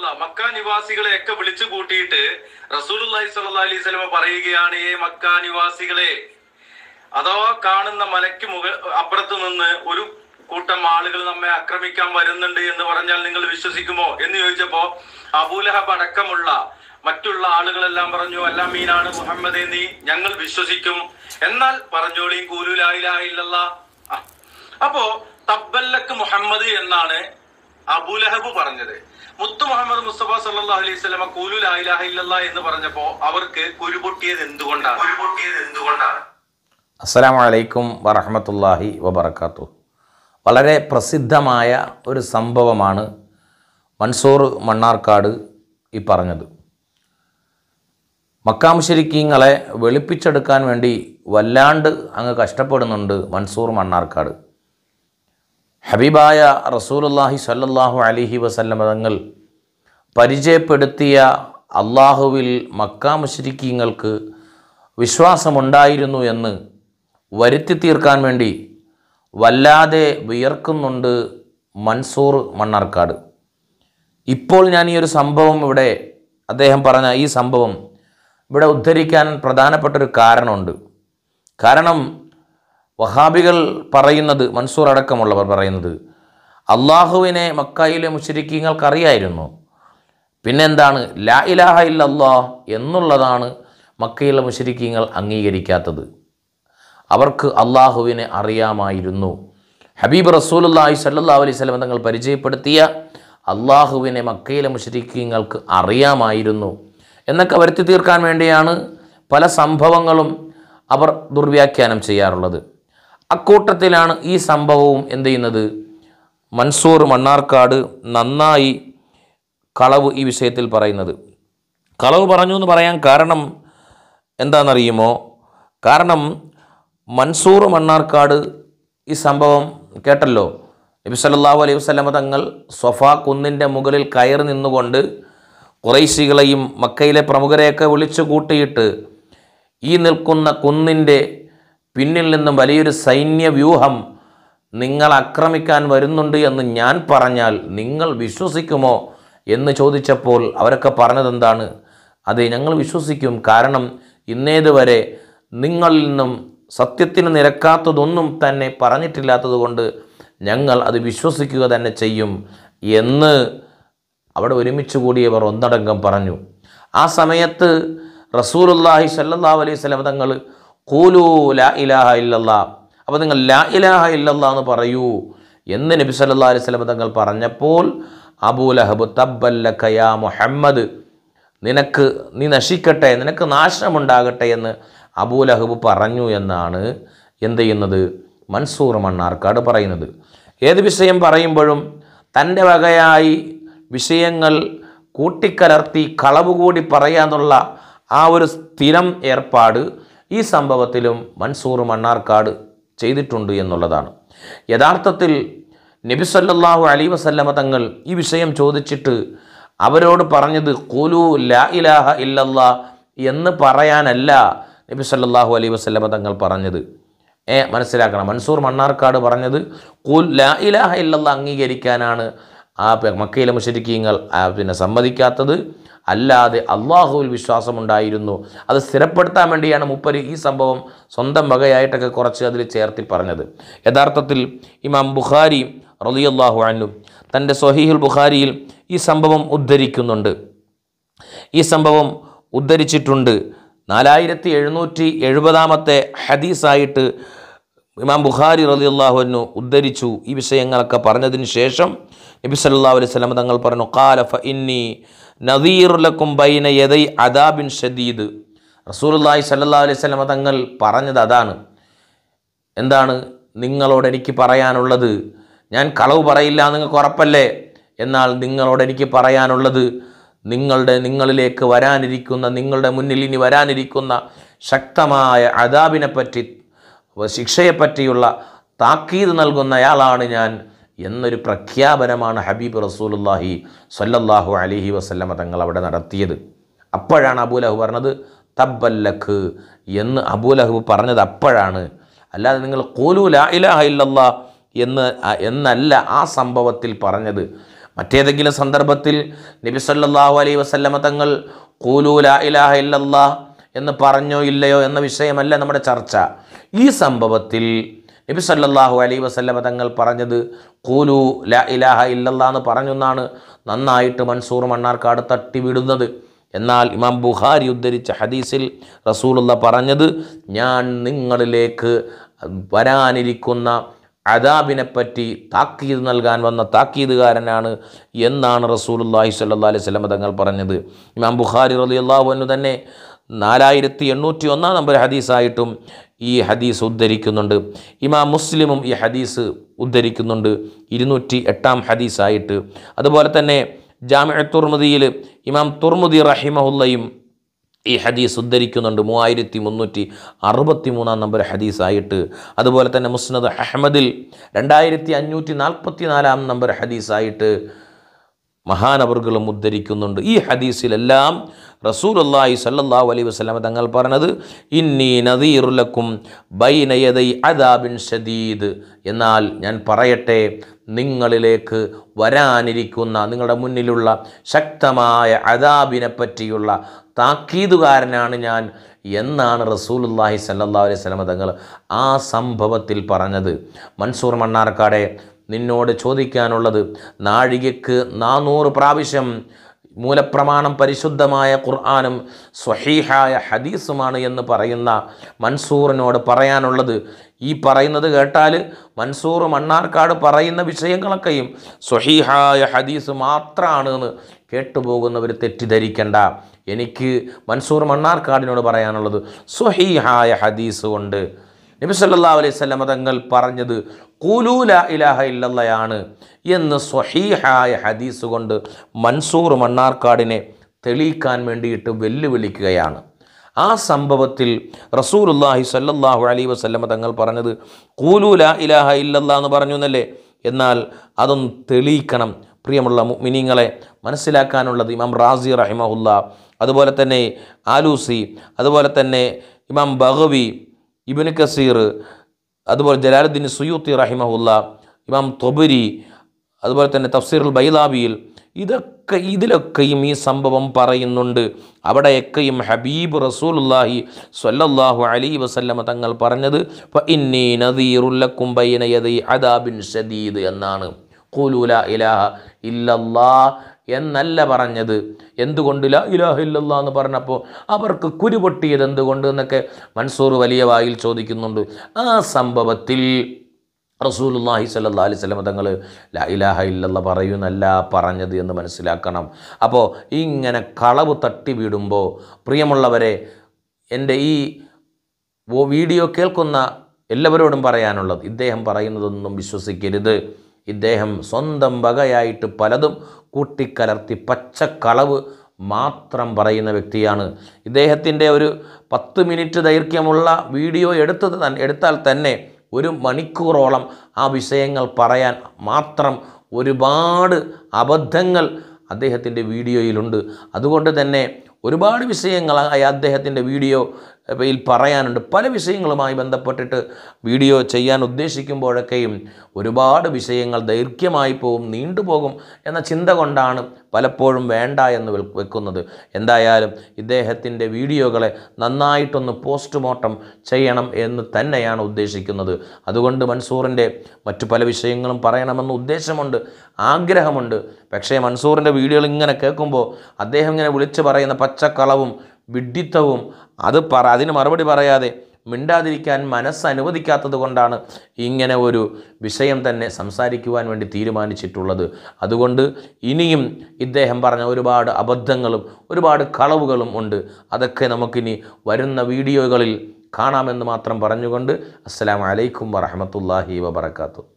സുബ്ഹാനല്ലാഹ്, Mecca നിവാസികളെയൊക്കെ വിളിച്ചു കൂട്ടിയിട്ട് റസൂലുള്ളാഹി സ്വല്ലല്ലാഹി അലൈഹി വസല്ലം പറയുകയാണ്, ഏ മക്ക നിവാസികളെ, അഥവാ കാണുന്ന മലയ്ക്ക് അപ്പുറത്ത് നിന്ന് ഒരു കൂട്ടം ആളുകൾ നമ്മെ ആക്രമിക്കാൻ വരുന്നുണ്ട് എന്ന് പറഞ്ഞാൽ നിങ്ങൾ വിശ്വസിക്കുമോ എന്ന് ചോദിച്ചപ്പോ അബൂലഹബ് അടക്കമുള്ള മറ്റുള്ള ആളുകളെല്ലാം പറഞ്ഞു, അല്ലാമീനാണ് മുഹമ്മദേ, നീ ഞങ്ങൾ വിശ്വസിക്കും, എന്നാൽ പറഞ്ഞോളിയും ഖൂലു ലാ ഇലാഹ ഇല്ലല്ലാഹ്. അപ്പോ തബ്ബല്ലക്ക് മുഹമ്മദ് എന്നാണ് അബൂലഹബ് പറഞ്ഞത്. മുത്തു മുഹമ്മദ് മുസ്തഫ സല്ലല്ലാഹു അലൈഹി വസല്ലം ഖൂലു ലാ ഇലാഹ ഇല്ലല്ലാഹ് എന്ന് പറഞ്ഞപ്പോ അവർക്ക് കുരുപൊട്ടിയത് എന്തുകൊണ്ടാണ്? അസ്സലാമു അലൈക്കും വറഹ്മത്തുള്ളാഹി വബറകാതുഹു. വളരെ പ്രസിദ്ധമായ ഒരു സംഭവമാണ് മൻസൂർ മണ്ണാർക്കാട് ഈ പറഞ്ഞത്. മക്കാ മുശ്രിക്കീങ്ങളെ വെളുപ്പിച്ചെടുക്കാൻ വേണ്ടി വല്ലാണ്ട് അങ്ങ് കഷ്ടപ്പെടുന്നുണ്ട് മൻസൂർ മണ്ണാർക്കാട്. ഹബീബായ റസൂലുള്ളാഹി സ്വല്ലല്ലാഹു അലൈഹി വസല്ലം തങ്ങൾ പരിചയപ്പെടുത്തിയ അള്ളാഹുവിൽ മക്കാ മുശ്രിക്കീങ്ങൾക്ക് വിശ്വാസമുണ്ടായിരുന്നു എന്ന് വരുത്തി തീർക്കാൻ വേണ്ടി വല്ലാതെ വിയർക്കുന്നുണ്ട് മൻസൂർ മണ്ണാർക്കാട്. ഇപ്പോൾ ഞാൻ ഈ ഒരു സംഭവം ഇവിടെ അദ്ദേഹം പറഞ്ഞ ഈ സംഭവം ഇവിടെ ഉദ്ധരിക്കാൻ പ്രധാനപ്പെട്ടൊരു കാരണമുണ്ട്. കാരണം വഹാബികൾ പറയുന്നത്, മൻസൂർ അടക്കമുള്ളവർ പറയുന്നത്, അള്ളാഹുവിനെ മക്കയിലെ മുശ്രിക്കീങ്ങൾക്കറിയായിരുന്നു, പിന്നെന്താണ് ലാ ഇലാഹ ഇല്ലല്ലാഹ് എന്നുള്ളതാണ് മക്കയിലെ മുശ്രിക്കീങ്ങൾ അംഗീകരിക്കാത്തത്. അവർക്ക് അള്ളാഹുവിനെ അറിയാമായിരുന്നു. ഹബീബ് റസൂലുള്ളാഹി സ്വല്ലല്ലാഹു അലൈഹി വസല്ലം തങ്ങൾ പരിചയപ്പെടുത്തിയ അള്ളാഹുവിനെ മക്കയിലെ മുശ്രിക്കീങ്ങൾക്ക് അറിയാമായിരുന്നു എന്നൊക്കെ വരുത്തി തീർക്കാൻ വേണ്ടിയാണ് പല സംഭവങ്ങളും അവർ ദുർവ്യാഖ്യാനം ചെയ്യാറുള്ളത്. അക്കൂട്ടത്തിലാണ് ഈ സംഭവവും എന്ത് ചെയ്യുന്നത്, മൻസൂർ മണ്ണാർക്കാട് നന്നായി കളവ് ഈ വിഷയത്തിൽ പറയുന്നത്. കളവ് പറഞ്ഞു എന്ന് പറയാൻ കാരണം എന്താണെന്നറിയുമോ? കാരണം മൻസൂർ മണ്ണാർക്കാട് ഈ സംഭവം കേട്ടല്ലോ. നബി സല്ലല്ലാഹു അലൈഹി വസല്ലം തങ്ങൾ സ്വഫാ കുന്നിൻ്റെ മുകളിൽ കയറി നിന്നുകൊണ്ട് ഖുറൈശികളെയും മക്കയിലെ പ്രമുഖരെയൊക്കെ വിളിച്ചു കൂട്ടിയിട്ട് ഈ നിൽക്കുന്ന കുന്നിൻ്റെ പിന്നിൽ നിന്നും വലിയൊരു സൈന്യവ്യൂഹം നിങ്ങൾ ആക്രമിക്കാൻ വരുന്നുണ്ട് എന്ന് ഞാൻ പറഞ്ഞാൽ നിങ്ങൾ വിശ്വസിക്കുമോ എന്ന് ചോദിച്ചപ്പോൾ അവരൊക്കെ പറഞ്ഞതെന്താണ്? അതെ, ഞങ്ങൾ വിശ്വസിക്കും. കാരണം ഇന്നേതുവരെ നിങ്ങളിൽ നിന്നും സത്യത്തിന് നിരക്കാത്തതൊന്നും തന്നെ പറഞ്ഞിട്ടില്ലാത്തത് കൊണ്ട് ഞങ്ങൾ അത് വിശ്വസിക്കുക തന്നെ ചെയ്യും എന്ന് അവിടെ ഒരുമിച്ച് കൂടിയവർ ഒന്നടങ്കം പറഞ്ഞു. ആ സമയത്ത് റസൂലുള്ളാഹി സ്വല്ലല്ലാഹു അലൈഹി വസല്ലം തങ്ങൾ ഖൂലൂ ലാ ഇലാഹ ഇല്ലല്ലാഹ്, അപ്പോൾ നിങ്ങൾ ലാ ഇലാഹ ഇല്ലല്ലാഹ് എന്ന് പറയൂ എന്ന് നബി സല്ലല്ലാഹു അലൈഹി വസല്ലം തങ്ങൾ പറഞ്ഞപ്പോൾ അബൂലഹബ് തബ്ബല്ലക യാ മുഹമ്മദ്, നീ നശിക്കട്ടെ, നിനക്ക് നാശമുണ്ടാകട്ടെ എന്ന് അബൂലഹബ് പറഞ്ഞു എന്നാണ് എന്ത് ചെയ്യുന്നത്, മൻസൂർ മണ്ണാർക്കാട് പറയുന്നത്. ഏത് വിഷയം പറയുമ്പോഴും തൻ്റെ വകയായി വിഷയങ്ങൾ കൂട്ടിക്കലർത്തി കളവ് കൂടി പറയാന്നുള്ള ആ ഒരു സ്ഥിരം ഏർപ്പാട് ഈ സംഭവത്തിലും മൻസൂർ മണ്ണാർക്കാട് ചെയ്തിട്ടുണ്ട് എന്നുള്ളതാണ്. യഥാർത്ഥത്തിൽ നബി സല്ലല്ലാഹു അലൈഹി വസല്ലമ തങ്ങൾ ഈ വിഷയം ചോദിച്ചിട്ട് അവരോട് പറഞ്ഞത് ഖൂലൂ ലാ ഇലാഹ ഇല്ലല്ലാഹ് എന്ന് പറയാനല്ല നബി സല്ലല്ലാഹു അലൈഹി വസല്ലമ തങ്ങൾ പറഞ്ഞത്. മനസ്സിലാക്കണം, മൻസൂർ മണ്ണാർക്കാട് പറഞ്ഞത് ഖുൽ ലാ ഇലാഹ ഇല്ലല്ലാഹ് അംഗീകരിക്കാനാണ് ആ മക്കയിലെ മുശ്രിക്കീങ്ങൾ സമ്മതിക്കാത്തത്. അല്ലാതെ അള്ളാഹുവിൽ വിശ്വാസമുണ്ടായിരുന്നു, അത് സ്ഥിരപ്പെടുത്താൻ വേണ്ടിയാണ് മൂപ്പര് ഈ സംഭവം സ്വന്തം വകയായിട്ടൊക്കെ കുറച്ച് അതിൽ ചേർത്തി പറഞ്ഞത്. യഥാർത്ഥത്തിൽ ഇമാം ബുഖാരി റളിയല്ലാഹു അൻഹു തൻ്റെ സ്വഹീഹുൽ ബുഖാരിയിൽ ഈ സംഭവം ഉദ്ധരിക്കുന്നുണ്ട്. ഈ സംഭവം ഉദ്ധരിച്ചിട്ടുണ്ട്. 4770 ഹദീസായിട്ട് ഇമാം ബുഖാരി റളിയല്ലാഹു അൻഹു ഉദ്ധരിച്ചു. ഈ വിഷയങ്ങളൊക്കെ പറഞ്ഞതിന് ശേഷം നബി സല്ലല്ലാഹു അലൈഹി വസല്ലം തങ്ങൾ പറഞ്ഞു, ഖാല ഫഇന്നി നദീറു ലക്കും ബൈന യദൈ അദാബിൻ ഷദീദ്. റസൂലുള്ളാഹി സ്വല്ലല്ലാഹു അലൈഹി വസല്ലം തങ്ങൾ പറഞ്ഞത് അതാണ്. എന്താണ് നിങ്ങളോട് എനിക്ക് പറയാനുള്ളത്? ഞാൻ കളവ് പറയില്ല, നിങ്ങൾക്ക് ഉറപ്പല്ലേ? എന്നാൽ നിങ്ങളോട് എനിക്ക് പറയാനുള്ളത് നിങ്ങളിലേക്ക് വരാനിരിക്കുന്ന, നിങ്ങളുടെ മുന്നിൽ ഇനി വരാനിരിക്കുന്ന ശക്തമായ അദാബിനെപ്പറ്റി, ശിക്ഷയെപ്പറ്റിയുള്ള താക്കീത് നൽകുന്നയാളാണ് ഞാൻ എന്നൊരു പ്രഖ്യാപനമാണ് ഹബീബ് റസൂലുള്ളാഹി സ്വല്ലല്ലാഹു അലൈഹി വസല്ലമ തങ്ങൾ അവിടെ നടത്തിയത്. അപ്പോഴാണ് അബൂലഹബ് പറഞ്ഞത് തബ്ബല്ലക്ക് എന്ന് അബൂലഹബ് പറഞ്ഞത് അപ്പോഴാണ്. അല്ലാതെ നിങ്ങൾ ഖൂലൂ ലാ ഇലാഹ ഇല്ലല്ലാഹ് എന്നല്ല ആ സംഭവത്തിൽ പറഞ്ഞത്. മറ്റേതെങ്കിലും സന്ദർഭത്തിൽ നബി സല്ലല്ലാഹു അലൈഹി വസല്ലമ തങ്ങൾ ഖൂലൂ ലാ ഇലാഹ ഇല്ലല്ലാഹ് എന്ന് പറഞ്ഞോ ഇല്ലയോ എന്ന വിഷയമല്ല നമ്മുടെ ചർച്ച. ഈ സംഭവത്തിൽ നബി സല്ലല്ലാഹു അലൈഹി വസല്ലമ തങ്ങൾ പറഞ്ഞത് ഖൂലൂ ലാ ഇലാഹ ഇല്ലല്ലാഹ് എന്ന് പറഞ്ഞു എന്നാണ് നന്നായിട്ട് മൻസൂർ മണ്ണാർക്കാട് തട്ടിവിടുന്നത്. എന്നാൽ ഇമാം ബുഖാരി ഉദ്ധരിച്ച ഹദീസിൽ റസൂലുള്ളാഹി പറഞ്ഞത്, ഞാൻ നിങ്ങളിലേക്ക് വരാനിരിക്കുന്ന അദാബിനെപ്പറ്റി താക്കീത് നൽകാൻ വന്ന താക്കീതുകാരനാണ് എന്നാണ് റസൂലുള്ളാഹി സ്വല്ലല്ലാഹു അലൈഹി വസല്ലം തങ്ങൾ പറഞ്ഞത്. ഇമാം ബുഖാരി റളിയല്ലാഹു അൻഹു തന്നെ 4801 നമ്പർ ഹദീസായിട്ടും ഈ ഹദീസ് ഉദ്ധരിക്കുന്നുണ്ട്. ഇമാം മുസ്ലിമും ഈ ഹദീസ് ഉദ്ധരിക്കുന്നുണ്ട് 208 ഹദീസായിട്ട്. അതുപോലെ തന്നെ ജാമിഉ തുർമുദിയിൽ ഇമാം തുർമുദി റഹിമഹുല്ലയും ഈ ഹദീസ് ഉദ്ധരിക്കുന്നുണ്ട് 3363 നമ്പർ ഹദീസായിട്ട്. അതുപോലെ തന്നെ മുസ്നദ് അഹ്മദിൽ 2544 നമ്പർ ഹദീസായിട്ട് മഹാനവറുകളും ഉദ്ധരിക്കുന്നുണ്ട്. ഈ ഹദീസിലെല്ലാം റസൂലുള്ളാഹി സ്വല്ലല്ലാഹു അലൈഹി വസല്ലം തങ്ങൾ പറഞ്ഞത്, ഇന്നി നദീറുൽ ലക്കും ബൈന യദൈ അദാബിൻ ശദീദ്, എന്നാൽ ഞാൻ പറയട്ടെ, നിങ്ങളിലേക്ക് വരാനിരിക്കുന്ന, നിങ്ങളുടെ മുന്നിലുള്ള ശക്തമായ അദാബിനെ പറ്റിയുള്ള താക്കീതുകാരനാണ് ഞാൻ എന്നാണ് റസൂലുള്ളാഹി സ്വല്ലല്ലാഹു അലൈഹി വസല്ലം തങ്ങൾ ആ സംഭവത്തിൽ പറഞ്ഞത്. മൻസൂർ മണ്ണാർക്കാടെ, നിന്നോട് ചോദിക്കാനുള്ളത്, നാഴികയ്ക്ക് 400 പ്രാവശ്യം മൂലപ്രമാണം പരിശുദ്ധമായ ഖുർആനും സ്വഹീഹായ ഹദീസുമാണ് എന്ന് പറയുന്ന മൻസൂറിനോട് പറയാനുള്ളത്, ഈ പറയുന്നത് കേട്ടാൽ മൻസൂർ മണ്ണാർക്കാട് പറയുന്ന വിഷയങ്ങളൊക്കെയും സ്വഹീഹായ ഹദീസ് മാത്രമാണ് എന്ന് കേട്ടുപോകുന്നവർ തെറ്റിദ്ധരിക്കേണ്ട. എനിക്ക് മൻസൂർ മണ്ണാർക്കാടിനോട് പറയാനുള്ളത്, സ്വഹീഹായ ഹദീസ് കൊണ്ട് നബി സല്ലല്ലാഹു അലൈഹി വസല്ലം തങ്ങൾ പറഞ്ഞത് ഖൂലൂ ലാ ഇലാഹ ഇല്ലല്ലാഹ് എന്ന് സ്വഹീഹായ ഹദീസ് കൊണ്ട് മൻസൂർ മണ്ണാർക്കാടിനെ തെളിയിക്കാൻ വേണ്ടിയിട്ട് വെല്ലുവിളിക്കുകയാണ്. ആ സംഭവത്തിൽ റസൂലുള്ളാഹി സ്വല്ലല്ലാഹു അലൈഹി വസല്ലം തങ്ങൾ പറഞ്ഞത് ഖൂലൂ ലാ ഇലാഹ ഇല്ലല്ലാഹ് എന്ന് പറഞ്ഞു എന്നല്ലേ. എന്നാൽ അതൊന്ന് തെളിയിക്കണം. പ്രിയമുള്ള മുഅ്മിനീങ്ങളെ, മനസ്സിലാക്കാനുള്ളത് ഇമാം റാസി റഹിമഹുല്ലാ, അതുപോലെ തന്നെ ആലൂസി, അതുപോലെ തന്നെ ഇമാം ബഗവി, ഇബ്നു കസീർ, അതുപോലെ ജലാലുദ്ദീൻ സുയൂത്തി റഹിമഹുല്ലാ, ഇമാം തൊബരി, അതുപോലെ തന്നെ തഫ്സീറുൽ ബൈലാബിയിൽ ഇതിലൊക്കെയും ഈ സംഭവം പറയുന്നുണ്ട്. അവിടെയൊക്കെയും ഹബീബ് റസൂലുള്ളാഹി സ്വല്ലല്ലാഹു അലൈഹി വസല്ലമ തങ്ങൾ പറഞ്ഞത് ഫഇന്നീ നദീറുൽ ലക്കും ബൈന യദൈ അദാബിൻ ശദീദ് എന്നാണ്. ഖൂലൂ ലാ ഇലാഹ ഇല്ലല്ലാഹ് എന്നല്ല പറഞ്ഞത്. എന്തുകൊണ്ട് ലാ ഇലാഹ ഇല്ലല്ലാഹ് എന്ന് പറഞ്ഞപ്പോൾ അവർക്ക് കുരുപൊട്ടിയത് എന്തുകൊണ്ട് എന്നൊക്കെ മൻസൂർ വലിയ വായിൽ ചോദിക്കുന്നുണ്ട്. ആ സംഭവത്തിൽ റസൂലുള്ളാഹി സ്വല്ലല്ലാഹു അലൈഹി വസല്ലം തങ്ങൾ ലാ ഇലാഹ ഇല്ലല്ലാഹ് പറയുന്നല്ല പറഞ്ഞത് എന്ന് മനസ്സിലാക്കണം. അപ്പോൾ ഇങ്ങനെ കളവ് തട്ടി വീടുമ്പോൾ പ്രിയമുള്ളവരെ, എൻ്റെ ഈ വീഡിയോ കേൾക്കുന്ന എല്ലാവരോടും പറയാനുള്ളത്, ഇദ്ദേഹം പറയുന്നതൊന്നും വിശ്വസിക്കരുത്. ഇദ്ദേഹം സ്വന്തം വകയായിട്ട് പലതും കൂട്ടിക്കലർത്തി പച്ചക്കളവ് മാത്രം പറയുന്ന വ്യക്തിയാണ്. ഇദ്ദേഹത്തിൻ്റെ ഒരു 10 മിനിറ്റ് ദൈർഘ്യമുള്ള വീഡിയോ എടുത്താൽ തന്നെ 1 മണിക്കൂറോളം ആ വിഷയങ്ങൾ പറയാൻ മാത്രം ഒരുപാട് അബദ്ധങ്ങൾ അദ്ദേഹത്തിൻ്റെ വീഡിയോയിലുണ്ട്. അതുകൊണ്ട് തന്നെ ഒരുപാട് വിഷയങ്ങൾ അദ്ദേഹത്തിൻ്റെ വീഡിയോയിൽ പറയാനുണ്ട്. പല വിഷയങ്ങളുമായി ബന്ധപ്പെട്ടിട്ട് വീഡിയോ ചെയ്യാൻ ഉദ്ദേശിക്കുമ്പോഴൊക്കെയും ഒരുപാട് വിഷയങ്ങൾ ദൈർഘ്യമായി പോകും, നീണ്ടുപോകും എന്ന ചിന്ത കൊണ്ടാണ് പലപ്പോഴും വേണ്ട എന്ന് വെക്കുന്നത്. എന്തായാലും ഇദ്ദേഹത്തിൻ്റെ വീഡിയോകളെ നന്നായിട്ടൊന്ന് പോസ്റ്റ്മോർട്ടം ചെയ്യണം എന്ന് തന്നെയാണ് ഉദ്ദേശിക്കുന്നത്. അതുകൊണ്ട് മൻസൂറിൻ്റെ മറ്റു പല വിഷയങ്ങളും പറയണമെന്ന് ഉദ്ദേശമുണ്ട്, ആഗ്രഹമുണ്ട്. പക്ഷേ മൻസൂറിൻ്റെ വീഡിയോകൾ ഇങ്ങനെ കേൾക്കുമ്പോൾ അദ്ദേഹം ഇങ്ങനെ വിളിച്ചു പറയുന്ന പച്ചക്കളവും വിഡ്ഢിത്തവും അതിന് മറുപടി പറയാതെ മിണ്ടാതിരിക്കാൻ മനസ്സനുവദിക്കാത്തത് കൊണ്ടാണ് ഇങ്ങനെ ഒരു വിഷയം തന്നെ സംസാരിക്കുവാൻ വേണ്ടി തീരുമാനിച്ചിട്ടുള്ളത്. അതുകൊണ്ട് ഇനിയും ഇദ്ദേഹം പറഞ്ഞ ഒരുപാട് അബദ്ധങ്ങളും ഒരുപാട് കളവുകളും ഉണ്ട്. അതൊക്കെ നമുക്കിനി വരുന്ന വീഡിയോകളിൽ കാണാമെന്ന് മാത്രം പറഞ്ഞുകൊണ്ട് അസ്സലാമു അലൈക്കും വറഹ്മത്തുള്ളാഹി വബറകാതുഹു.